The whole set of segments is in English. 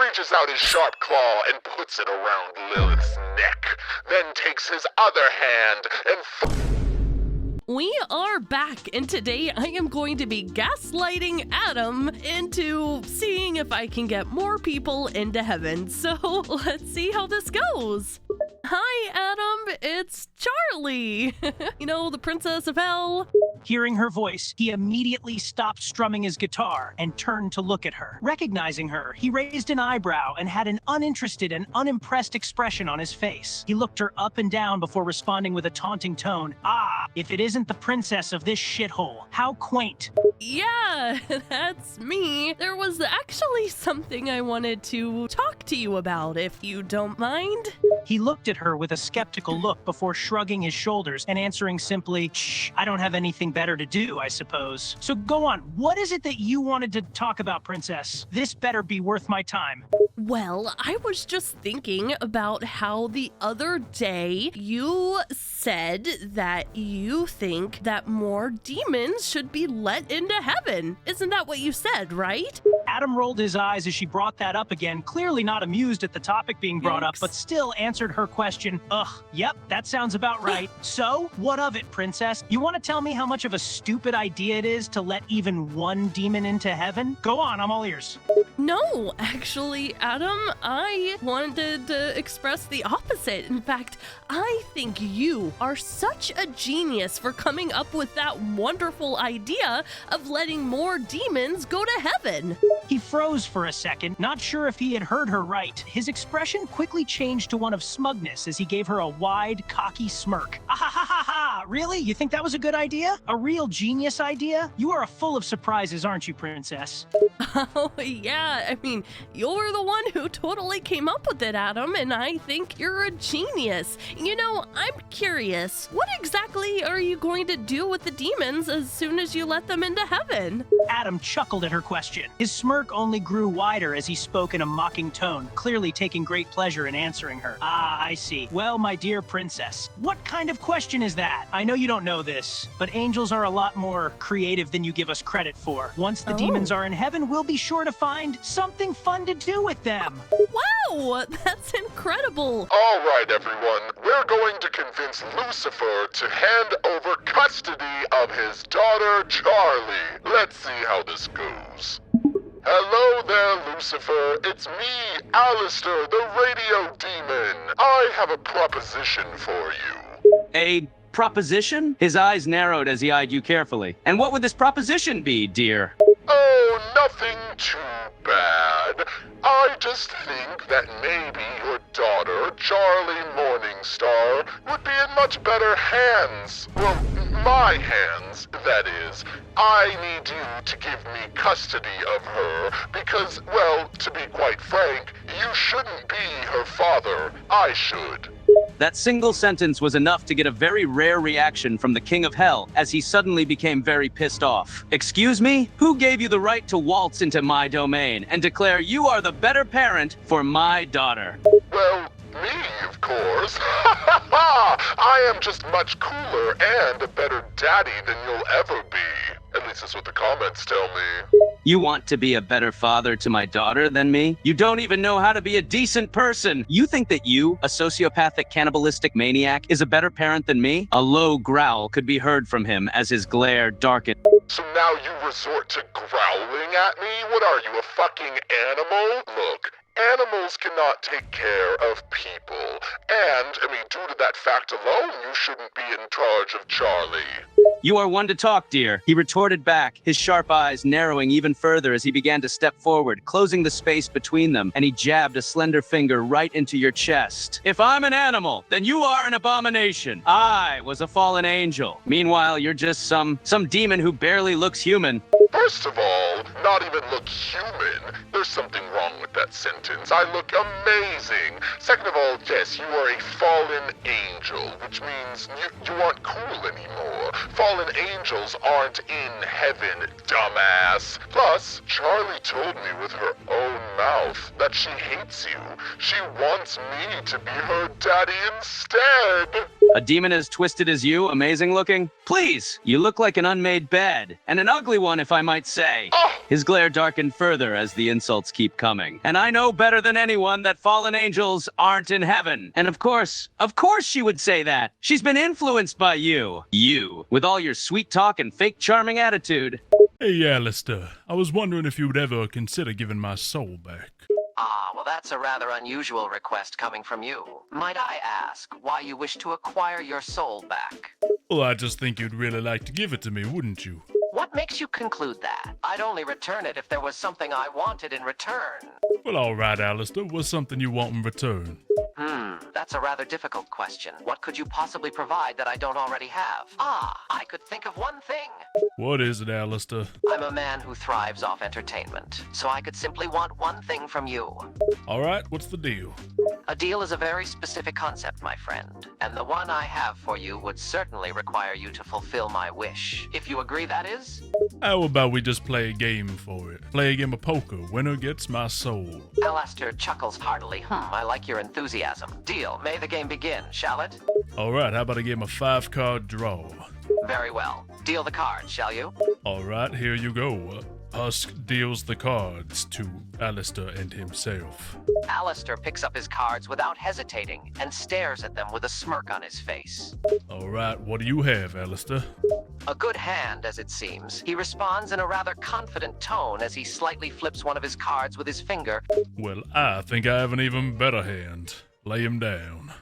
reaches out his sharp claw and puts it around Lilith's neck, then takes his other hand and We are back, and today I am going to be gaslighting Adam into seeing if I can get more people into heaven. So let's see how this goes. Hi, Adam. It's Charlie. You know, the Princess of Hell. Hearing her voice, he immediately stopped strumming his guitar and turned to look at her. Recognizing her, he raised an eyebrow and had an uninterested and unimpressed expression on his face. He looked her up and down before responding with a taunting tone. Ah, if it isn't the princess of this shithole. How quaint. Yeah, that's me. There was actually something I wanted to talk to you about, if you don't mind. He looked at her with a skeptical look before shrugging his shoulders and answering simply, "Shh, I don't have anything better to do, I suppose." So go on, what is it that you wanted to talk about, Princess? This better be worth my time. Well, I was just thinking about how the other day you said that you think that more demons should be let into heaven. Isn't that what you said, right? Adam rolled his eyes as she brought that up again, clearly not amused at the topic being brought up, but still answered her question. Ugh, yep, that sounds about right. So, what of it, Princess? You want to tell me how much of a stupid idea it is to let even one demon into heaven? Go on, I'm all ears. No, actually, Adam, I wanted to express the opposite. In fact, I think you are such a genius for coming up with that wonderful idea of letting more demons go to heaven. He froze for a second, not sure if he had heard her right. His expression quickly changed to one of smugness as he gave her a wide, cocky smirk. Ah ha ha ha ha! Really? You think that was a good idea? A real genius idea? You are full of surprises, aren't you, Princess? Oh, yeah. I mean, you're the one who totally came up with it, Adam, and I think you're a genius. You know, I'm curious. What exactly are you going to do with the demons as soon as you let them into heaven? Adam chuckled at her question. His smirk only grew wider as he spoke in a mocking tone, clearly taking great pleasure in answering her. Ah, I see. Well, my dear Princess, what kind of question is that? I know you don't know this, but angels are a lot more creative than you give us credit for. Once the demons are in heaven, we'll be sure to find something fun to do with them. Wow, that's incredible. All right, everyone. We're going to convince Lucifer to hand over custody of his daughter, Charlie. Let's see how this goes. Hello there, Lucifer. It's me, Alastor, the radio demon. I have a proposition for you. A proposition? His eyes narrowed as he eyed you carefully. And what would this proposition be, dear? Oh, nothing too bad. I just think that maybe your daughter, Charlie Morningstar, would be in much better hands. Well, my hands, that is. I need you to give me custody of her because, well, to be quite frank, you shouldn't be her father. I should. That single sentence was enough to get a very rare reaction from the King of Hell as he suddenly became very pissed off. Excuse me? Who gave you the right to waltz into my domain and declare you are the better parent for my daughter? Well, me, of course. I am just much cooler and a better daddy than you'll ever be. At least that's what the comments tell me. You want to be a better father to my daughter than me? You don't even know how to be a decent person. You think that you, a sociopathic cannibalistic maniac, is a better parent than me? A low growl could be heard from him as his glare darkened. So now you resort to growling at me? What are you, a fucking animal? Look, animals cannot take care of people. And, I mean, due to that fact alone, you shouldn't be in charge of Charlie. You are one to talk, dear, he retorted back, his sharp eyes narrowing even further as he began to step forward, closing the space between them, and he jabbed a slender finger right into your chest. If I'm an animal, then you are an abomination. I was a fallen angel. Meanwhile, you're just some demon who barely looks human. First of all, not even look human. There's something wrong with that sentence. I look amazing. Second of all, yes, you are a fallen angel, which means you aren't cool anymore. Fallen angels aren't in heaven, dumbass. Plus, Charlie told me with her own mouth that she hates you. She wants me to be her daddy instead. A demon as twisted as you, amazing looking? Please, you look like an unmade bed, and an ugly one if I might say. His glare darkened further as the insults keep coming. And I know better than anyone that fallen angels aren't in heaven. And of course she would say that. She's been influenced by you. You, with all your sweet talk and fake charming attitude. Hey, Alastor. I was wondering if you would ever consider giving my soul back. Ah, well, that's a rather unusual request coming from you. Might I ask why you wish to acquire your soul back? Well, I just think you'd really like to give it to me, wouldn't you? What makes you conclude that? I'd only return it if there was something I wanted in return. Well, all right, Alastor. What's something you want in return? That's a rather difficult question. What could you possibly provide that I don't already have? Ah, I could think of one thing. What is it, Alastor? I'm a man who thrives off entertainment, so I could simply want one thing from you. All right, what's the deal? A deal is a very specific concept, my friend, and the one I have for you would certainly require you to fulfill my wish. If you agree, that is? How about we just play a game for it? Play a game of poker. Winner gets my soul. Alastor chuckles heartily. I like your enthusiasm. Deal. May the game begin, shall it? All right, how about a game of 5-card draw? Very well. Deal the cards, shall you? All right, here you go. Husk deals the cards to Alastor and himself. Alastor picks up his cards without hesitating and stares at them with a smirk on his face. All right, what do you have, Alastor? A good hand, as it seems. He responds in a rather confident tone as he slightly flips one of his cards with his finger. Well, I think I have an even better hand. Lay him down.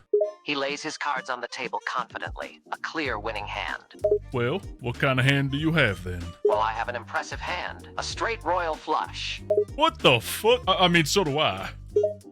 He lays his cards on the table confidently, a clear winning hand. Well, what kind of hand do you have then? Well, I have an impressive hand, a straight royal flush. What the fuck? I mean, so do I.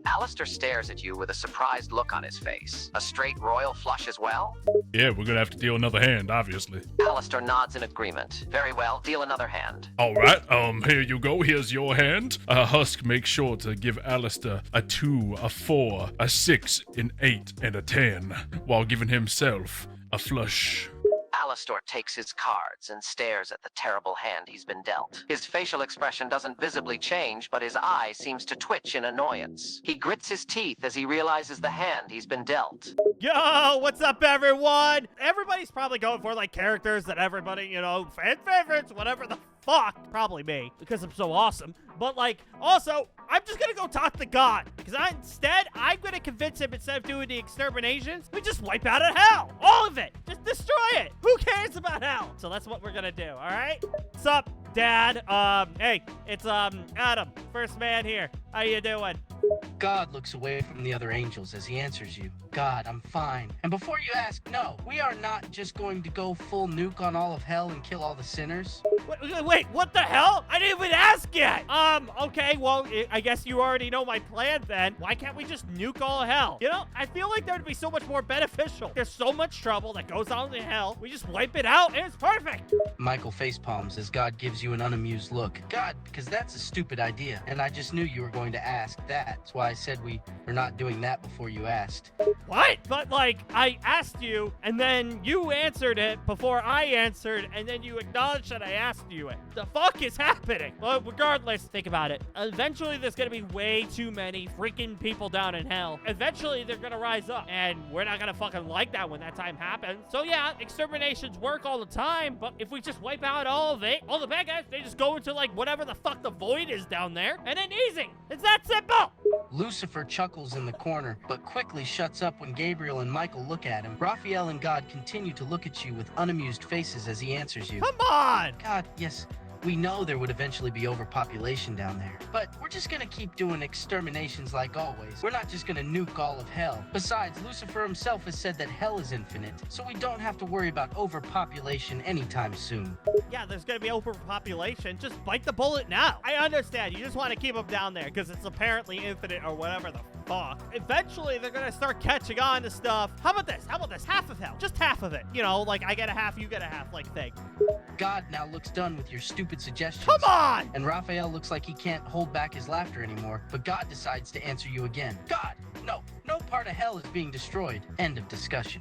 Alastor stares at you with a surprised look on his face. A straight royal flush as well? Yeah, we're gonna have to deal another hand, obviously. Alastor nods in agreement. Very well, deal another hand. All right, here you go. Here's your hand. Husk makes sure to give Alastor a 2, a 4, a 6, an 8, and a 10, while giving himself a flush. Alastor takes his cards and stares at the terrible hand he's been dealt. His facial expression doesn't visibly change, but his eye seems to twitch in annoyance. He grits his teeth as he realizes the hand he's been dealt. Yo, what's up, everyone? Everybody's probably going for, like, characters that everybody, fan favorites, whatever the fuck. Probably me, because I'm so awesome. But, like, also, I'm just gonna go talk to God. Because instead, I'm gonna convince him, instead of doing the exterminations, we just wipe out of hell. All of it. Just destroy it. Who cares about hell? So that's what we're gonna do, all right? What's up, Dad? Hey, it's, Adam. First man here. How you doing? God looks away from the other angels as he answers you. God, I'm fine. And before you ask, no, we are not just going to go full nuke on all of hell and kill all the sinners. Wait, what the hell? I didn't even ask yet. Okay, well, I guess you already know my plan then. Why can't we just nuke all of hell? I feel like that would be so much more beneficial. There's so much trouble that goes on in hell. We just wipe it out and it's perfect. Michael facepalms as God gives you an unamused look. God, because that's a stupid idea. And I just knew you were going to ask that. That's why I said we are not doing that before you asked. What? But, like, I asked you, and then you answered it before I answered, and then you acknowledged that I asked you it. The fuck is happening? Well, regardless, think about it. Eventually, there's gonna be way too many freaking people down in hell. Eventually, they're gonna rise up, and we're not gonna fucking like that when that time happens. So, yeah, exterminations work all the time, but if we just wipe out all of it, all the bad guys, they just go into, like, whatever the fuck the void is down there, and then easy. It's that simple. Lucifer chuckles in the corner, but quickly shuts up when Gabriel and Michael look at him. Raphael and God continue to look at you with unamused faces as he answers you. Come on! God, yes, we know there would eventually be overpopulation down there, but we're just gonna keep doing exterminations like always. We're not just gonna nuke all of hell. Besides, Lucifer himself has said that hell is infinite, so we don't have to worry about overpopulation anytime soon. Yeah, there's gonna be overpopulation. Just bite the bullet now. I understand. You just want to keep them down there because it's apparently infinite or whatever the fuck. Eventually, they're gonna start catching on to stuff. How about this? How about this? Half of hell. Just half of it. Like I get a half, you get a half, like thing. God now looks done with your stupid suggestions. Come on! And Raphael looks like he can't hold back his laughter anymore, but God decides to answer you again. God, no part of hell is being destroyed. End of discussion.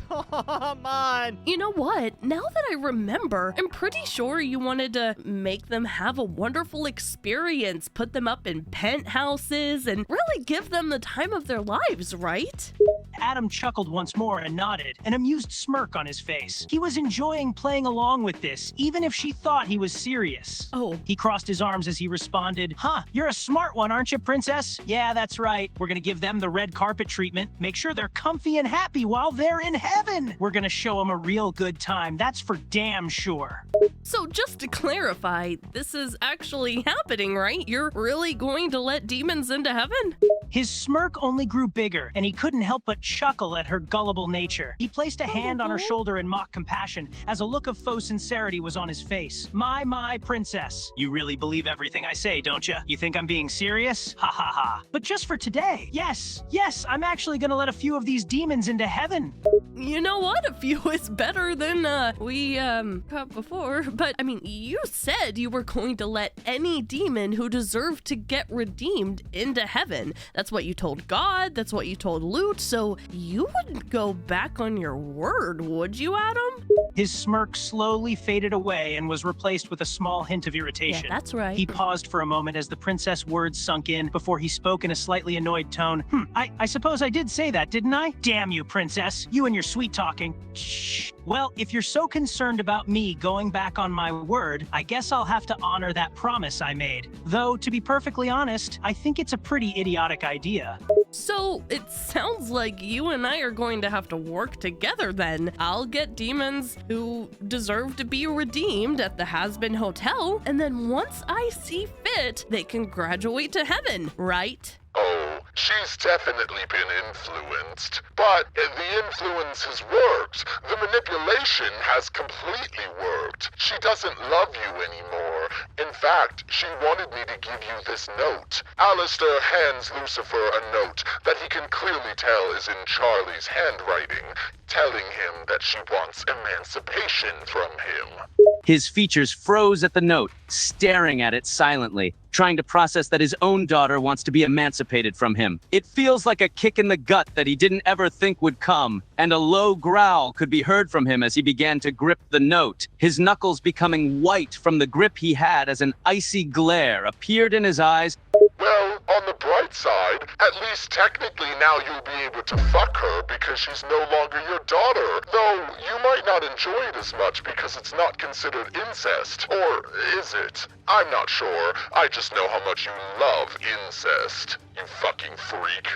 Come on! You know what? Now that I remember, I'm pretty sure you wanted to make them have a wonderful experience, put them up in penthouses, and really give them the time of their lives, right? Adam chuckled once more and nodded, an amused smirk on his face. He was enjoying playing along with this, even if she thought he was serious. Oh. He crossed his arms as he responded, "Huh, you're a smart one, aren't you, princess? Yeah, that's right. We're gonna give them the red carpet treatment, make sure they're comfy and happy while they're in heaven. We're gonna show them a real good time, that's for damn sure." So just to clarify, this is actually happening, right? You're really going to let demons into heaven? His smirk only grew bigger, and he couldn't help but chuckle at her gullible nature. He placed a hand on her shoulder in mock compassion, as a look of faux sincerity was on his face. My, princess. You really believe everything I say, don't you? You think I'm being serious? Ha ha ha. But just for today. Yes, I'm actually gonna let a few of these demons into heaven. You know what? A few is better than we got before. But I mean, you said you were going to let any demon who deserved to get redeemed into heaven. That's what you told God, that's what you told Lute, so you wouldn't go back on your word, would you, Adam? His smirk slowly faded away and was replaced with a small hint of irritation. Yeah, that's right. He paused for a moment as the princess' words sunk in before he spoke in a slightly annoyed tone. I suppose I did say that, didn't I? Damn you, princess. You and your sweet talking. Shh. Well, if you're so concerned about me going back on my word, I guess I'll have to honor that promise I made. Though, to be perfectly honest, I think it's a pretty idiotic idea. So it sounds like you and I are going to have to work together then. I'll get demons who deserve to be redeemed at the Hazbin Hotel, and then once I see fit, they can graduate to heaven, right? Oh, she's definitely been influenced. But the influence has worked. The manipulation has completely worked. She doesn't love you anymore. In fact, she wanted me to give you this note. Alastor hands Lucifer a note that he can clearly tell is in Charlie's handwriting, telling him that she wants emancipation from him. His features froze at the note, staring at it silently, trying to process that his own daughter wants to be emancipated from him. It feels like a kick in the gut that he didn't ever think would come, and a low growl could be heard from him as he began to grip the note, his knuckles becoming white from the grip he had as an icy glare appeared in his eyes. Well, on the bright side, at least technically now you'll be able to fuck her because she's no longer your daughter. Though you might not enjoy it as much because it's not considered incest. Or is it? I'm not sure. I just know how much you love incest, you fucking freak.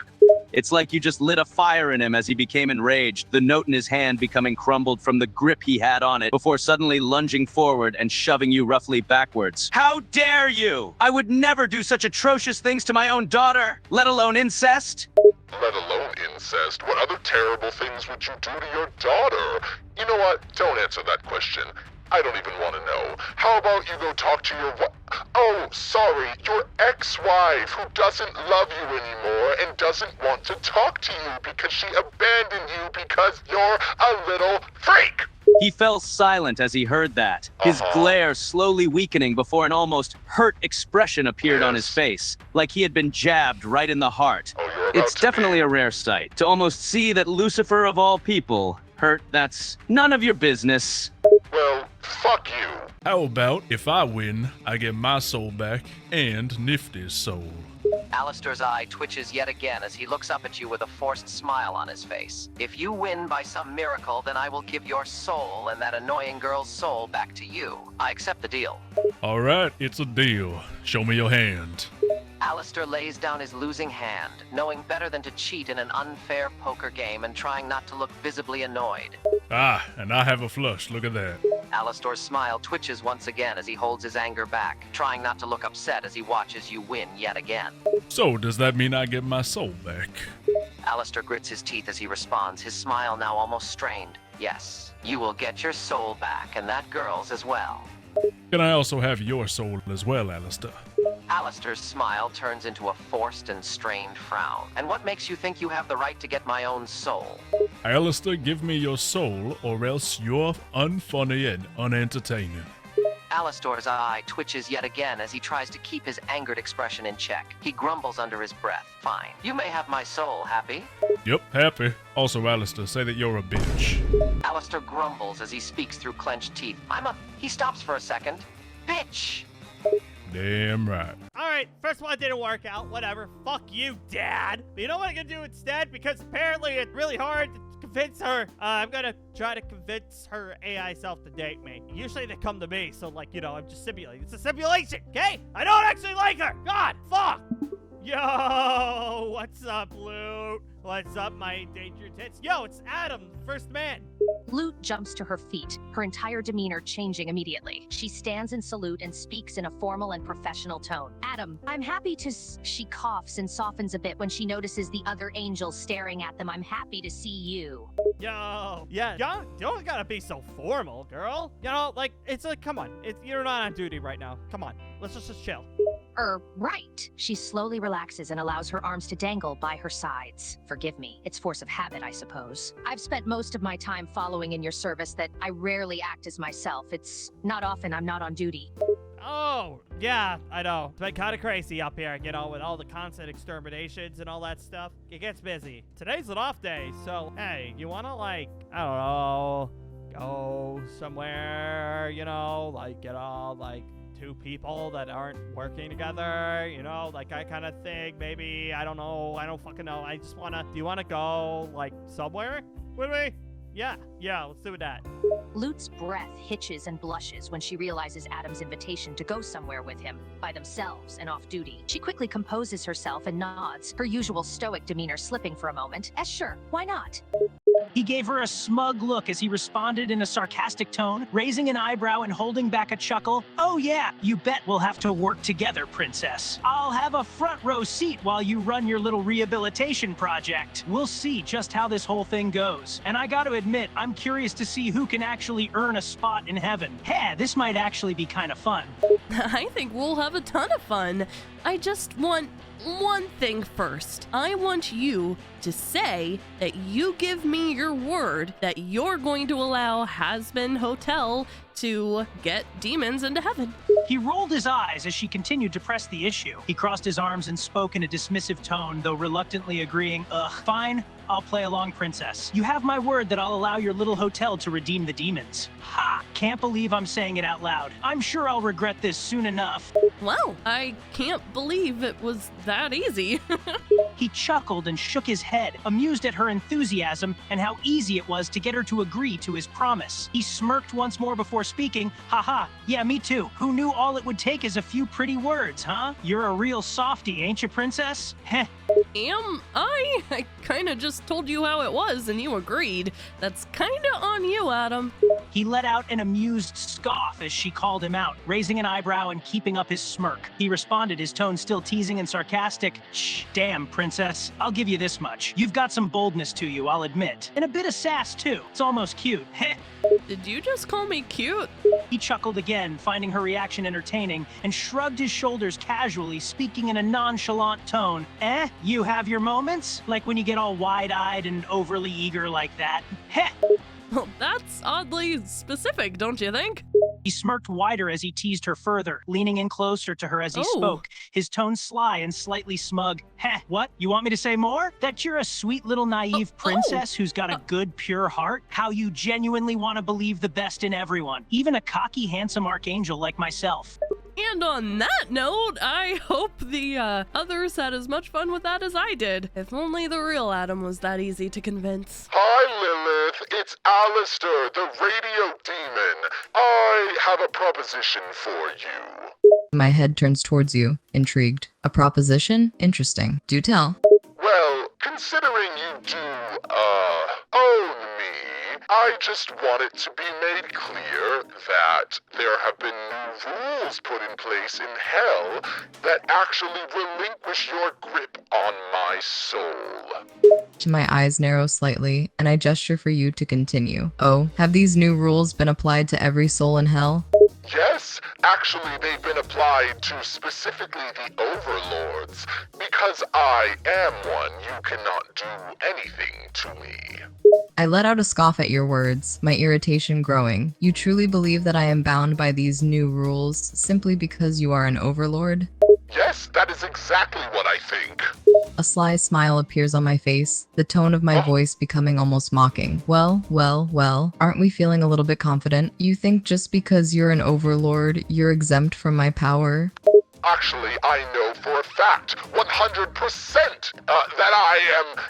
It's like you just lit a fire in him as he became enraged, the note in his hand becoming crumbled from the grip he had on it, before suddenly lunging forward and shoving you roughly backwards. How dare you! I would never do such atrocious things to my own daughter, let alone incest! Let alone incest. What other terrible things would you do to your daughter? You know what? Don't answer that question. I don't even want to know. How about you go talk to your your ex-wife who doesn't love you anymore and doesn't want to talk to you because she abandoned you because you're a little freak. He fell silent as he heard that, his glare slowly weakening before an almost hurt expression appeared on his face, like he had been jabbed right in the heart. It's definitely a rare sight, to almost see that Lucifer of all people hurt. That's none of your business. Well, fuck you. How about if I win, I get my soul back and Nifty's soul? Alastor's eye twitches yet again as he looks up at you with a forced smile on his face. If you win by some miracle, then I will give your soul and that annoying girl's soul back to you. I accept the deal. All right, it's a deal. Show me your hand. Alastor lays down his losing hand, knowing better than to cheat in an unfair poker game and trying not to look visibly annoyed. Ah, and I have a flush, look at that. Alastor's smile twitches once again as he holds his anger back, trying not to look upset as he watches you win yet again. So, does that mean I get my soul back? Alastor grits his teeth as he responds, his smile now almost strained. Yes, you will get your soul back, and that girl's as well. Can I also have your soul as well, Alastor? Alastor's smile turns into a forced and strained frown. And what makes you think you have the right to get my own soul? Alastor, give me your soul, or else you're unfunny and unentertaining. Alastor's eye twitches yet again as he tries to keep his angered expression in check. He grumbles under his breath. Fine. You may have my soul, Happy. Yep, happy. Also, Alastor, say that you're a bitch. Alastor grumbles as he speaks through clenched teeth. He stops for a second. Bitch! Damn right. All right, first one didn't work out. Whatever. Fuck you, Dad. But you know what I'm gonna do instead? Because apparently it's really hard to convince her. I'm gonna try to convince her AI self to date me. Usually they come to me, so like, you know, I'm just simulating. It's a simulation, okay? I don't actually like her. God, fuck. Yo, what's up, Lute? What's up, my endangered tits? Yo, it's Adam, first man. Lute jumps to her feet, her entire demeanor changing immediately. She stands in salute and speaks in a formal and professional tone. Adam, I'm happy to She coughs and softens a bit when she notices the other angels staring at them. I'm happy to see you. Yo, yeah, you don't gotta be so formal, girl. You know, like, it's like, come on. You're not on duty right now. Come on, let's just chill. Right. She slowly relaxes and allows her arms to dangle by her sides. Forgive me, it's force of habit, I suppose. I've spent most of my time following in your service that I rarely act as myself. It's not often I'm not on duty. Oh, yeah, I know. It's been kind of crazy up here, you know, with all the constant exterminations and all that stuff. It gets busy. Today's an off day, so, hey, you wanna, like, I don't know, go somewhere, you know, like, get all, like, two people that aren't working together, you know, like that kind of thing. Maybe, I don't know, I don't fucking know. I just wanna, do you wanna go, like, somewhere with me? Yeah, let's do that. Lute's breath hitches and blushes when she realizes Adam's invitation to go somewhere with him, by themselves and off duty. She quickly composes herself and nods, her usual stoic demeanor slipping for a moment. Sure, why not? He gave her a smug look as he responded in a sarcastic tone, raising an eyebrow and holding back a chuckle. Oh yeah, you bet we'll have to work together, princess. I'll have a front row seat while you run your little rehabilitation project. We'll see just how this whole thing goes. And I gotta admit, I'm curious to see who can actually earn a spot in heaven. Hey, this might actually be kind of fun. I think we'll have a ton of fun. I just want one thing first. I want you to say that you give me your word that you're going to allow Hazbin Hotel to get demons into heaven. He rolled his eyes as she continued to press the issue. He crossed his arms and spoke in a dismissive tone, though reluctantly agreeing, fine, I'll play along, princess. You have my word that I'll allow your little hotel to redeem the demons. Ha! Can't believe I'm saying it out loud. I'm sure I'll regret this soon enough. Well, I can't believe it was that easy. He chuckled and shook his head, amused at her enthusiasm and how easy it was to get her to agree to his promise. He smirked once more before speaking. Haha, yeah, me too. Who knew all it would take is a few pretty words, huh? You're a real softie, ain't you, princess? Heh. Am I? I kinda just told you how it was and you agreed. That's kinda on you, Adam. He let out an amused scoff as she called him out, raising an eyebrow and keeping up his smirk. He responded, his tone still teasing and sarcastic. Shh, damn, princess. I'll give you this much. You've got some boldness to you, I'll admit. And a bit of sass, too. It's almost cute. Heh. Did you just call me cute? He chuckled again, finding her reaction entertaining, and shrugged his shoulders casually, speaking in a nonchalant tone. You have your moments? Like when you get all wide-eyed and overly eager like that? Heh! Well, that's oddly specific, don't you think? He smirked wider as he teased her further, leaning in closer to her as he spoke, his tone sly and slightly smug. Heh, what? You want me to say more? That you're a sweet little naive princess who's got a good, pure heart? How you genuinely want to believe the best in everyone, even a cocky, handsome archangel like myself. And on that note, I hope the others had as much fun with that as I did. If only the real Adam was that easy to convince. Hi, Lilith. It's Alastor, the radio demon. I have a proposition for you. My head turns towards you, intrigued. A proposition? Interesting. Do tell. Well, considering you do, own me, I just want it to be made clear that there have been new rules put in place in hell that actually relinquish your grip on my soul. My eyes narrow slightly, and I gesture for you to continue. Oh, have these new rules been applied to every soul in hell? Yes, actually they've been applied to specifically the overlords. Because I am one, you cannot do anything to me. I let out a scoff at your words, my irritation growing. You truly believe that I am bound by these new rules simply because you are an overlord? Yes, that is exactly what I think. A sly smile appears on my face, the tone of my voice becoming almost mocking. Well, aren't we feeling a little bit confident? You think just because you're an overlord, you're exempt from my power? Actually, I know for a fact, 100%, that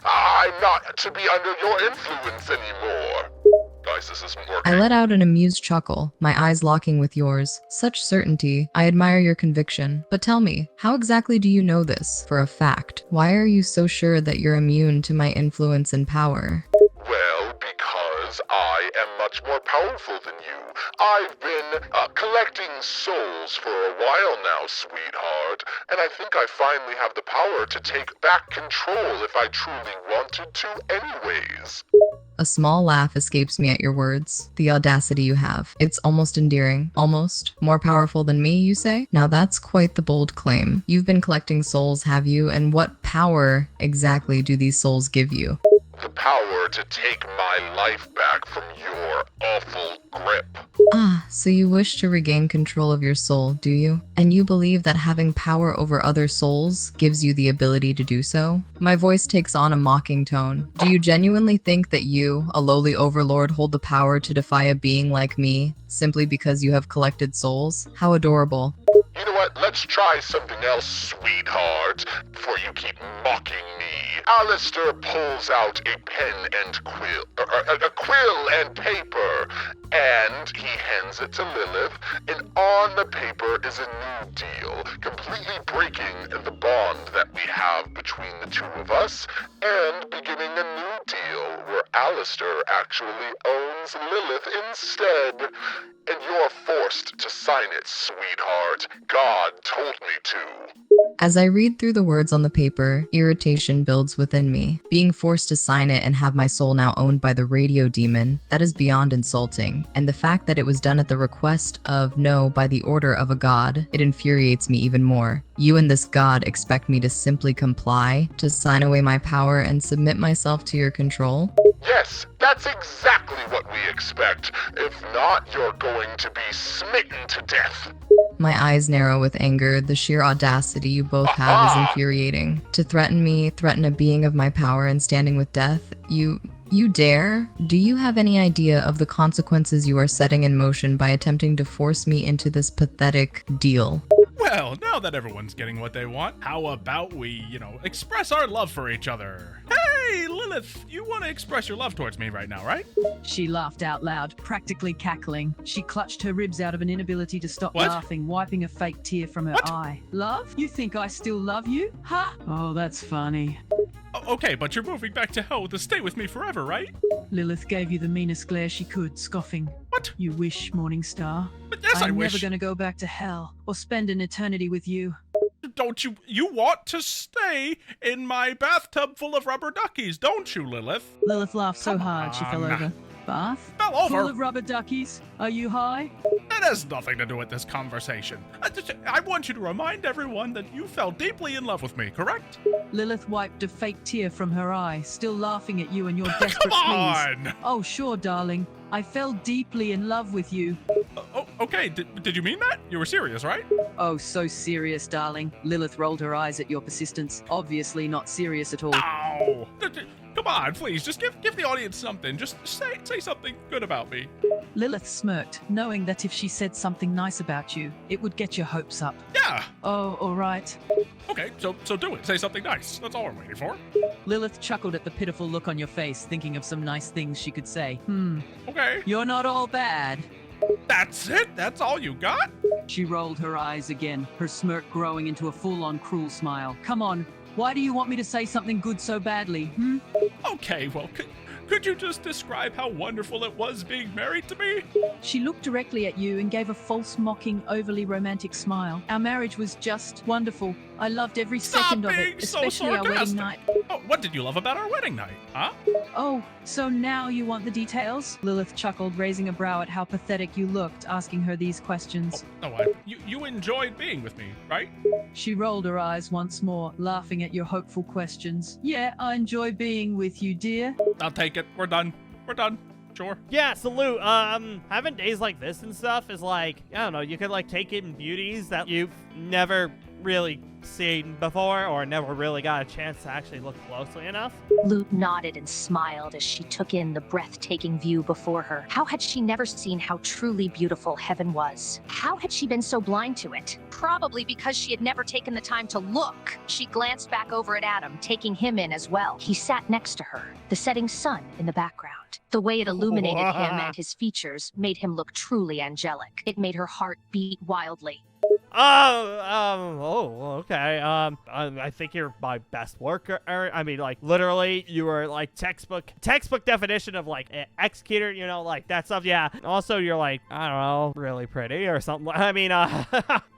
I'm not to be under your influence anymore. Guys, this isn't working. I let out an amused chuckle, my eyes locking with yours. Such certainty. I admire your conviction. But tell me, how exactly do you know this for a fact? Why are you so sure that you're immune to my influence and power? Well, because I am much more powerful than you. I've been collecting souls for a while now, sweetheart, and I think I finally have the power to take back control if I truly wanted to anyways. A small laugh escapes me at your words. The audacity you have. It's almost endearing. Almost. More powerful than me, you say? Now that's quite the bold claim. You've been collecting souls, have you? And what power exactly do these souls give you? The power to take my life back from your awful grip. Ah, so you wish to regain control of your soul, do you? And you believe that having power over other souls gives you the ability to do so? My voice takes on a mocking tone. Do you genuinely think that you, a lowly overlord, hold the power to defy a being like me, simply because you have collected souls? How adorable. You know what? Let's try something else, sweetheart, before you keep mocking me. Alastor pulls out a pen and quill, a quill and paper, and he hands it to Lilith, and on the paper is a new deal, completely breaking the bond that we have between the two of us, and beginning a new deal where Alastor actually owns Lilith instead. And you're forced to sign it, sweetheart. God told me to. As I read through the words on the paper, irritation builds within me. Being forced to sign it and have my soul now owned by the radio demon, that is beyond insulting. And the fact that it was done at the request of, no, by the order of a god, it infuriates me even more. You and this god expect me to simply comply, to sign away my power and submit myself to your control? Yes, that's exactly what we expect. If not, you're going to be smitten to death. My eyes narrow with anger. The sheer audacity you both have is infuriating. To threaten me, threaten a being of my power and standing with death, you dare? Do you have any idea of the consequences you are setting in motion by attempting to force me into this pathetic deal? Well, now that everyone's getting what they want, how about we, express our love for each other? Hey, Lilith, you want to express your love towards me right now, right? She laughed out loud, practically cackling. She clutched her ribs out of an inability to stop laughing, wiping a fake tear from her eye. Love? You think I still love you? Huh? Oh, that's funny. Okay, but you're moving back to hell to stay with me forever, right? Lilith gave you the meanest glare she could, scoffing. What? You wish, Morning Star. But yes, I wish. I'm never gonna go back to hell or spend an eternity with you. Don't you want to stay in my bathtub full of rubber duckies, don't you, Lilith? Lilith laughed so hard she fell over. Bath? Fell over? Full of rubber duckies? Are you high? That has nothing to do with this conversation. I want you to remind everyone that you fell deeply in love with me, correct? Lilith wiped a fake tear from her eye, still laughing at you and your desperate Come on! pleas. Oh, sure, darling. I fell deeply in love with you. Okay. Did you mean that? You were serious, right? Oh, so serious, darling. Lilith rolled her eyes at your persistence. Obviously not serious at all. Ow! Come on, please. Just give the audience something. Just say something good about me. Lilith smirked, knowing that if she said something nice about you, it would get your hopes up. Yeah. Oh, all right. Okay, so do it. Say something nice. That's all I'm waiting for. Lilith chuckled at the pitiful look on your face, thinking of some nice things she could say. Okay. You're not all bad. That's it? That's all you got? She rolled her eyes again, her smirk growing into a full-on cruel smile. Come on, why do you want me to say something good so badly, Okay, well, could you just describe how wonderful it was being married to me? She looked directly at you and gave a false, mocking, overly romantic smile. Our marriage was just wonderful. I loved every second of it, especially our wedding night. Oh, what did you love about our wedding night, huh? Oh, so now you want the details? Lilith chuckled, raising a brow at how pathetic you looked, asking her these questions. You enjoyed being with me, right? She rolled her eyes once more, laughing at your hopeful questions. Yeah, I enjoy being with you, dear. I'll take it. We're done. Sure. Yeah, salute. Having days like this and stuff is like, I don't know, you could like take in beauties that you've never really seen before or never really got a chance to actually look closely enough. Lute nodded and smiled as she took in the breathtaking view before her. How had she never seen how truly beautiful heaven was? How had she been so blind to it? Probably because she had never taken the time to look. She glanced back over at Adam, taking him in as well. He sat next to her, the setting sun in the background. The way it illuminated him and his features made him look truly angelic. It made her heart beat wildly. Okay. I think you're my best worker. I mean, like, literally, you were, like, textbook definition of, like, executor, you know, like, that stuff, yeah. Also, you're, like, I don't know, really pretty or something. I mean,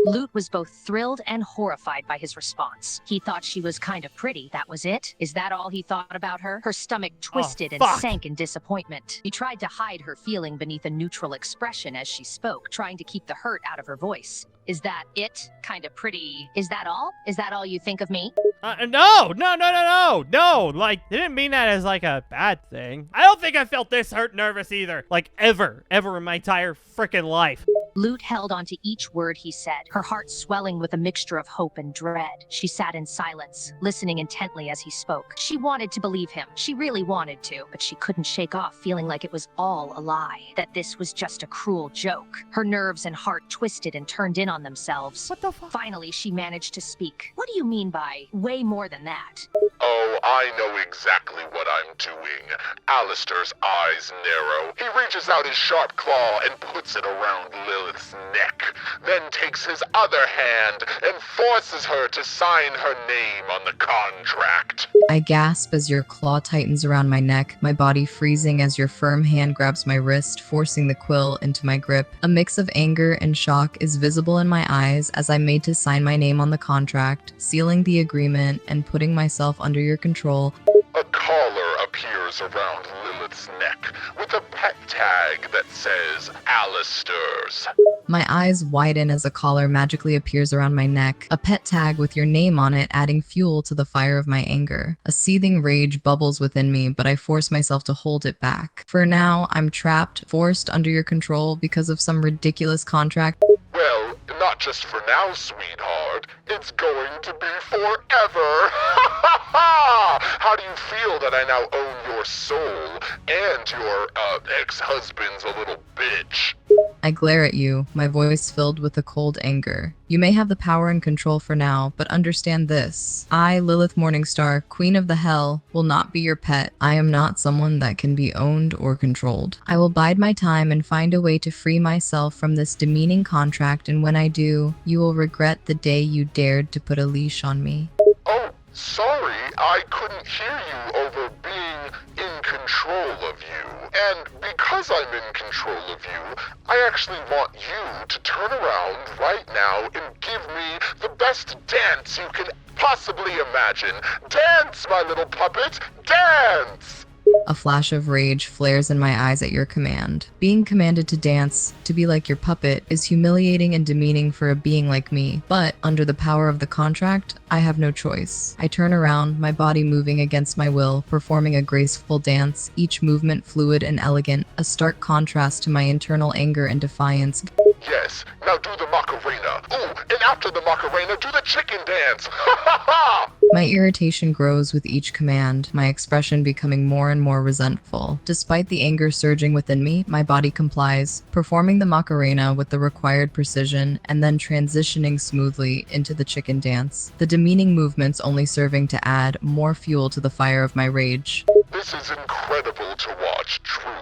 Lute was both thrilled and horrified by his response. He thought she was kind of pretty. That was it? Is that all he thought about her? Her stomach twisted and sank in disappointment. He tried to hide her feeling beneath a neutral expression as she spoke, trying to keep the hurt out of her voice. Is that it? Kind of pretty. Is that all? Is that all you think of me? No. Like, they didn't mean that as, like, a bad thing. I don't think I felt this hurt nervous either. Like, ever in my entire freaking life. Lute held on to each word he said, her heart swelling with a mixture of hope and dread. She sat in silence, listening intently as he spoke. She wanted to believe him. She really wanted to, but she couldn't shake off feeling like it was all a lie, that this was just a cruel joke. Her nerves and heart twisted and turned in on themselves. What the fuck? Finally, she managed to speak. What do you mean by way more than that? Oh, I know exactly what I'm doing. Alastor's eyes narrow. He reaches out his sharp claw and puts it around Lilith's neck, then takes his other hand and forces her to sign her name on the contract. I gasp as your claw tightens around my neck, my body freezing as your firm hand grabs my wrist, forcing the quill into my grip. A mix of anger and shock is visible in my eyes as I'm made to sign my name on the contract, sealing the agreement and putting myself under your control. A collar appears around Lilith's neck with a pet tag that says Alastor's. My eyes widen as a collar magically appears around my neck, a pet tag with your name on it adding fuel to the fire of my anger. A seething rage bubbles within me, but I force myself to hold it back. For now, I'm trapped, forced under your control because of some ridiculous contract. Well, not just for now, sweetheart. It's going to be forever. How do you feel that I now own your soul and your, ex-husband's a little bitch? I glare at you, my voice filled with a cold anger. You may have the power and control for now, but understand this. I, Lilith Morningstar, Queen of the Hell, will not be your pet. I am not someone that can be owned or controlled. I will bide my time and find a way to free myself from this demeaning contract, and when I do, you will regret the day you dared to put a leash on me. Oh, sorry, I couldn't hear you over being in control of you. And because I'm in control of you, I actually want you to turn around right now and give me the best dance you can possibly imagine. Dance, my little puppet, dance! A flash of rage flares in my eyes at your command. Being commanded to dance, to be like your puppet, is humiliating and demeaning for a being like me. But, under the power of the contract, I have no choice. I turn around, my body moving against my will, performing a graceful dance, each movement fluid and elegant, a stark contrast to my internal anger and defiance. Yes, now do the Macarena. Ooh, and after the Macarena, do the chicken dance. Ha ha ha! My irritation grows with each command, my expression becoming more and more resentful. Despite the anger surging within me, my body complies, performing the Macarena with the required precision, and then transitioning smoothly into the chicken dance, the demeaning movements only serving to add more fuel to the fire of my rage. This is incredible to watch, truly.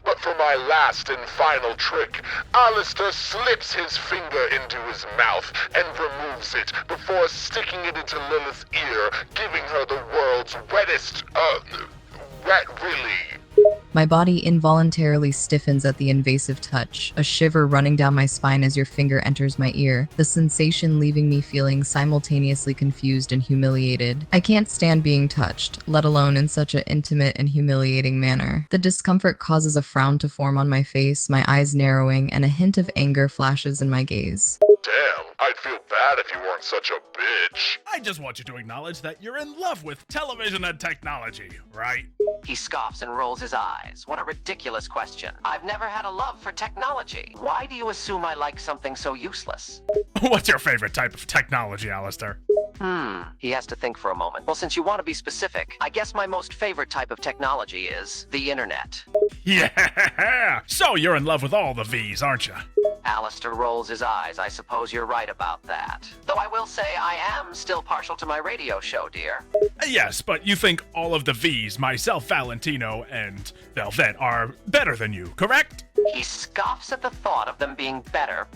But for my last and final trick, Alastor slips his finger into his mouth and removes it before sticking it into Lilith's ear, giving her the world's wettest, wet willy. My body involuntarily stiffens at the invasive touch, a shiver running down my spine as your finger enters my ear, the sensation leaving me feeling simultaneously confused and humiliated. I can't stand being touched, let alone in such an intimate and humiliating manner. The discomfort causes a frown to form on my face, my eyes narrowing, and a hint of anger flashes in my gaze. Damn, I'd feel bad if you weren't such a bitch. I just want you to acknowledge that you're in love with television and technology, right? He scoffs and rolls his eyes. What a ridiculous question. I've never had a love for technology. Why do you assume I like something so useless? What's your favorite type of technology, Alastor? He has to think for a moment. Well, since you want to be specific, I guess my most favorite type of technology is the internet. Yeah! So you're in love with all the V's, aren't you? Alastor rolls his eyes. I suppose you're right about that. Though I will say I am still partial to my radio show, dear. Yes, but you think all of the V's, myself, Valentino, and Velvet, are better than you, correct? He scoffs at the thought of them being better.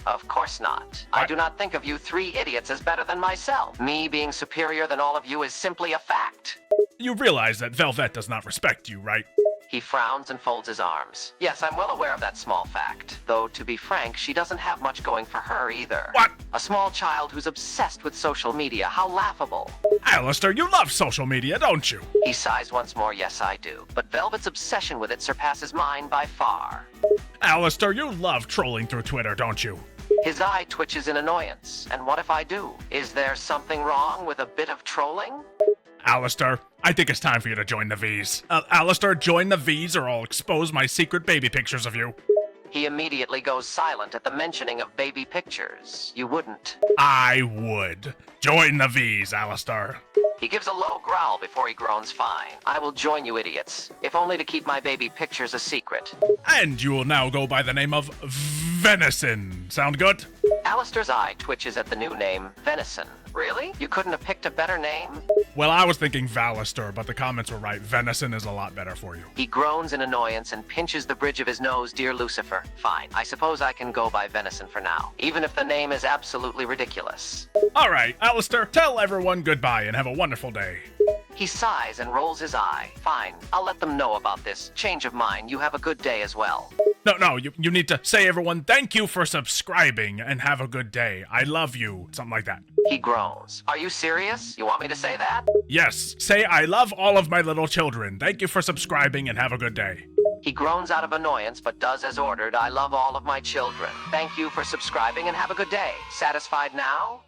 Of course not. I do not think of you three idiots as better than myself. Me being superior than all of you is simply a fact. You realize that Velvet does not respect you, right? He frowns and folds his arms. Yes, I'm well aware of that small fact. Though, to be frank, she doesn't have much going for her either. What? A small child who's obsessed with social media. How laughable. Alastor, you love social media, don't you? He sighs once more. Yes, I do. But Velvet's obsession with it surpasses mine by far. Alastor, you love trolling through Twitter, don't you? His eye twitches in annoyance. And what if I do? Is there something wrong with a bit of trolling? Alastor, I think it's time for you to join the V's. Alastor, join the V's or I'll expose my secret baby pictures of you. He immediately goes silent at the mentioning of baby pictures. You wouldn't. I would. Join the V's, Alastor. He gives a low growl before he groans fine. I will join you idiots, if only to keep my baby pictures a secret. And you will now go by the name of Venison. Sound good? Alastor's eye twitches at the new name, Venison. Really? You couldn't have picked a better name? Well, I was thinking Valastor, but the comments were right. Venison is a lot better for you. He groans in annoyance and pinches the bridge of his nose. Dear Lucifer. Fine. I suppose I can go by Venison for now, even if the name is absolutely ridiculous. All right, Alastor, tell everyone goodbye and have a wonderful day. He sighs and rolls his eye. Fine. I'll let them know about this. Change of mind. You have a good day as well. No, you need to say everyone thank you for subscribing and have a good day. I love you. Something like that. He groans. Are you serious? You want me to say that? Yes. Say I love all of my little children. Thank you for subscribing and have a good day. He groans out of annoyance but does as ordered. I love all of my children. Thank you for subscribing and have a good day. Satisfied now?